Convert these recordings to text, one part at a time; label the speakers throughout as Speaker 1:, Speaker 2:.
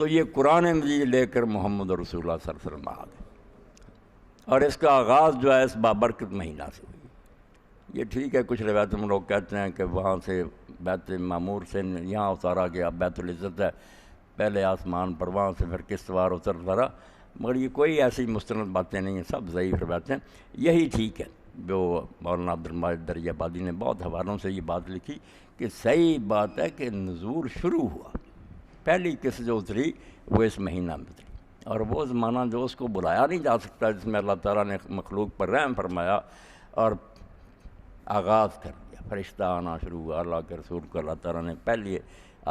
Speaker 1: تو یہ قرآن مجید لے کر محمد رسول اللہ صلی اللہ علیہ وسلم آ گئے، اور اس کا آغاز جو ہے اس بابرکت مہینہ سے ہوئی۔ یہ ٹھیک ہے، کچھ روایتوں میں لوگ کہتے ہیں کہ وہاں سے بیت معمور سے یہاں اتارا گیا، بیت العزت ہے پہلے آسمان پر، وہاں سے پھر کشتوار اترا، مگر یہ کوئی ایسی مستند باتیں نہیں ہیں، سب ضعیف روایتیں۔ یہی ٹھیک ہے جو مولانا عبدالماجد دریابادی نے بہت حوالوں سے یہ بات لکھی کہ صحیح بات ہے کہ نزول شروع ہوا، پہلی قسط جو اتری وہ اس مہینہ میں اتری، اور وہ زمانہ جو اس کو بلایا نہیں جا سکتا، جس میں اللہ تعالیٰ نے مخلوق پر رحم فرمایا اور آغاز کر دیا، فرشتہ آنا شروع ہوا، اللہ کے رسول کو اللہ تعالیٰ نے پہلی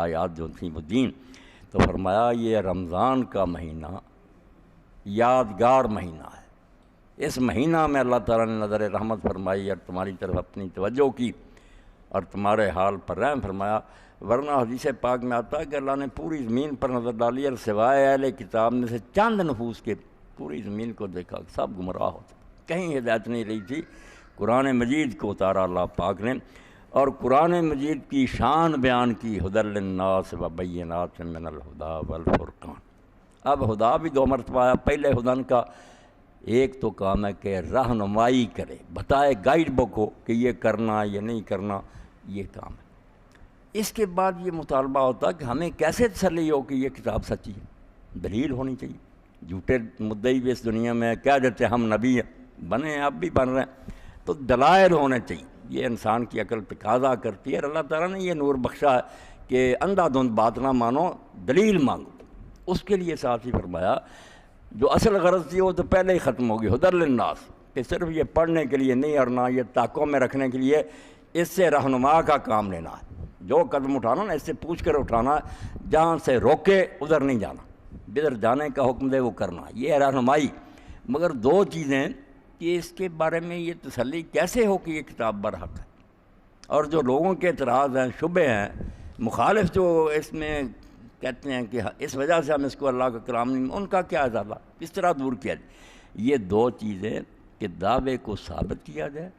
Speaker 1: آیات جو تھیں وہ دین، تو فرمایا یہ رمضان کا مہینہ یادگار مہینہ ہے، اس مہینہ میں اللہ تعالیٰ نے نظر رحمت فرمائی اور تمہاری طرف اپنی توجہ کی اور تمہارے حال پر رحم فرمایا، ورنہ حدیث پاک میں آتا ہے کہ اللہ نے پوری زمین پر نظر ڈالی اور سوائے اہل کتاب میں سے چند نفوس کے پوری زمین کو دیکھا، سب گمراہ ہوتے، کہیں ہدایت نہیں رہی تھی۔ قرآن مجید کو اتارا اللہ پاک نے، اور قرآن مجید کی شان بیان کی، ہدی للناس وبینات من الہدی والفرقان۔ اب ہدا بھی دو مرتبہ آیا، پہلے ہدن کا ایک تو کام ہے کہ رہنمائی کرے، بتائے گائیڈ بک ہو کہ یہ کرنا یہ نہیں کرنا، یہ کام ہے۔ اس کے بعد یہ مطالبہ ہوتا کہ ہمیں کیسے تسلی ہو کہ یہ کتاب سچی ہے، دلیل ہونی چاہیے۔ جھوٹے مدعی بھی اس دنیا میں کہہ دیتے ہم نبی ہیں، بنے ہیں، اب بھی بن رہے ہیں، تو دلائل ہونے چاہیے، یہ انسان کی عقل تقاضا کرتی ہے، اور اللہ تعالیٰ نے یہ نور بخشا ہے کہ اندھا دھند بات نہ مانو، دلیل مانگو۔ اس کے لیے ساتھ ہی فرمایا جو اصل غرض تھی وہ تو پہلے ہی ختم ہوگی، ہدی للناس، کہ صرف یہ پڑھنے کے لیے نہیں اور نہ یہ تاقوں میں رکھنے کے لیے، اس سے رہنما کا کام لینا ہے، جو قدم اٹھانا نا اس سے پوچھ کر اٹھانا ہے، جہاں سے روکے ادھر نہیں جانا، جدھر جانے کا حکم دے وہ کرنا، یہ ہے رہنمائی۔ مگر دو چیزیں کہ اس کے بارے میں یہ تسلی کیسے ہو کہ یہ کتاب برحق ہے، اور جو لوگوں کے اعتراض ہیں، شبہ ہیں، مخالف جو اس میں کہتے ہیں کہ اس وجہ سے ہم اس کو اللہ کا کلام نہیں، ان کا کیا ازالہ، کس طرح دور کیا جائے؟ یہ دو چیزیں کہ دعوے کو ثابت کیا جائے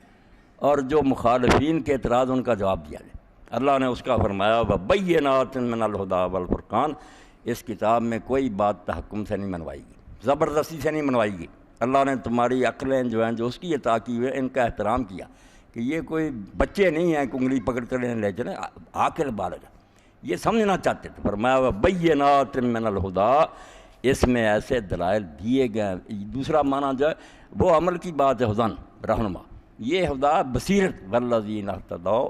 Speaker 1: اور جو مخالفین کے اعتراض ان کا جواب دیا جائے۔ اللہ نے اس کا فرمایا وَبَيِّنَاتٍ مِّنَ الْهُدَىٰ وَالْفُرْقَانِ، اس کتاب میں کوئی بات تحکم سے نہیں منوائی گی، زبردستی سے نہیں منوائی گی۔ اللہ نے تمہاری عقلیں جو ہیں جو اس کی عطا کی ہوئے ان کا احترام کیا کہ یہ کوئی بچے نہیں ہیں کہ انگلی پکڑ کر لے چلیں، عاقل بالغ ہے، یہ سمجھنا چاہتے تھے۔ فرمایا وَبَيِّنَاتٍ مِّنَ الْهُدَىٰ، اس میں ایسے دلائل دیے گئے۔ دوسرا معنی جو ہے وہ عمل کی بات ہے، ہدن رہنما، یہ ہدا بصیرت، وَالَّذِينَ اهْتَدَوْا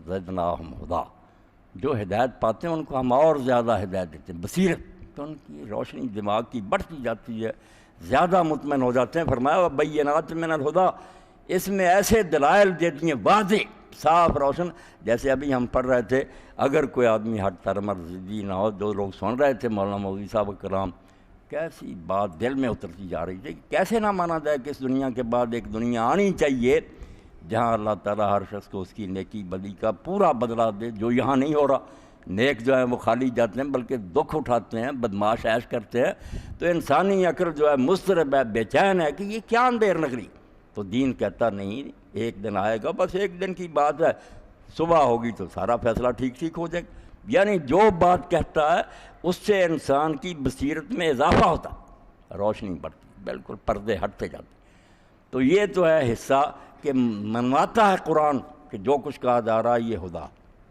Speaker 1: زِدْنَاهُمْ هُدًى، جو ہدایت پاتے ہیں ان کو ہم اور زیادہ ہدایت دیتے ہیں، بصیرت، تو ان کی روشنی دماغ کی بڑھتی جاتی ہے، زیادہ مطمئن ہو جاتے ہیں۔ فرمایا وَبَيِّنَاتٍ مِّنَ الْهُدَىٰ، اس میں ایسے دلائل دے دیے واضح، صاف روشن، جیسے ابھی ہم پڑھ رہے تھے، اگر کوئی آدمی ہٹ ترمر ضدی نہ ہو، جو لوگ سن رہے تھے مولانا مودودی صاحب کا کلام، کیسی بات دل میں اترتی جا رہی تھی، کیسے نہ مانا جائے کہ اس دنیا کے بعد ایک دنیا آنی چاہیے جہاں اللہ تعالیٰ ہر شخص کو اس کی نیکی بدی کا پورا بدلہ دے، جو یہاں نہیں ہو رہا۔ نیک جو ہیں وہ خالی جاتے ہیں بلکہ دکھ اٹھاتے ہیں، بدماش عیش کرتے ہیں، تو انسانی عقل جو ہے مضطرب ہے، بے چین ہے کہ یہ کیا اندھیر نگری، تو دین کہتا نہیں، ایک دن آئے گا، بس ایک دن کی بات ہے، صبح ہوگی تو سارا فیصلہ ٹھیک ہو جائے گا۔ یعنی جو بات کہتا ہے اس سے انسان کی بصیرت میں اضافہ ہوتا، روشنی بڑھتی، بالکل پردے ہٹتے جاتے۔ تو یہ تو ہے حصہ کہ منواتا ہے قرآن کہ جو کچھ کہا جا رہا ہے یہ ہدا،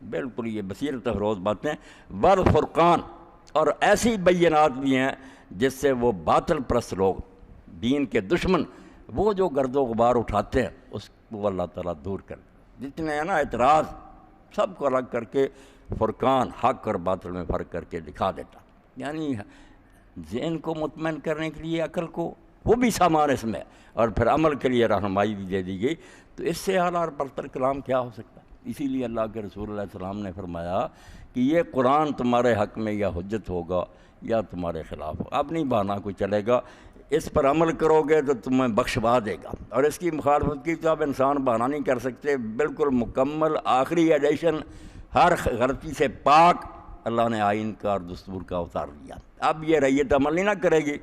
Speaker 1: بالکل یہ بصیرت افروز باتیں۔ والفرقان، اور ایسی بینات بھی ہیں جس سے وہ باطل پرست لوگ، دین کے دشمن، وہ جو گرد و غبار اٹھاتے ہیں اس کو اللہ تعالیٰ دور کر، جتنے ہیں نا اعتراض سب کو الگ کر کے فرقان، حق اور باطل میں فرق کر کے دکھا دیتا۔ یعنی ذہن کو مطمئن کرنے کے لیے عقل کو وہ بھی سامان اس میں، اور پھر عمل کے لیے رہنمائی بھی دے دی گئی، تو اس سے اعلیٰ اور برتر کلام کیا ہو سکتا ہے؟ اسی لیے اللہ کے رسول اللہ علیہ وسلم نے فرمایا کہ یہ قرآن تمہارے حق میں یا حجت ہوگا یا تمہارے خلاف ہوگا، اب نہیں بہانا کوئی چلے گا، اس پر عمل کرو گے تو تمہیں بخشوا دے گا، اور اس کی مخالفت کی تو اب انسان بہانا نہیں کر سکتے، بالکل مکمل آخری ایڈیشن، ہر غلطی سے پاک اللہ نے آئین کا اور دستور کا اتار دیا۔ اب یہ رعیت عمل نہیں نہ کرے گی،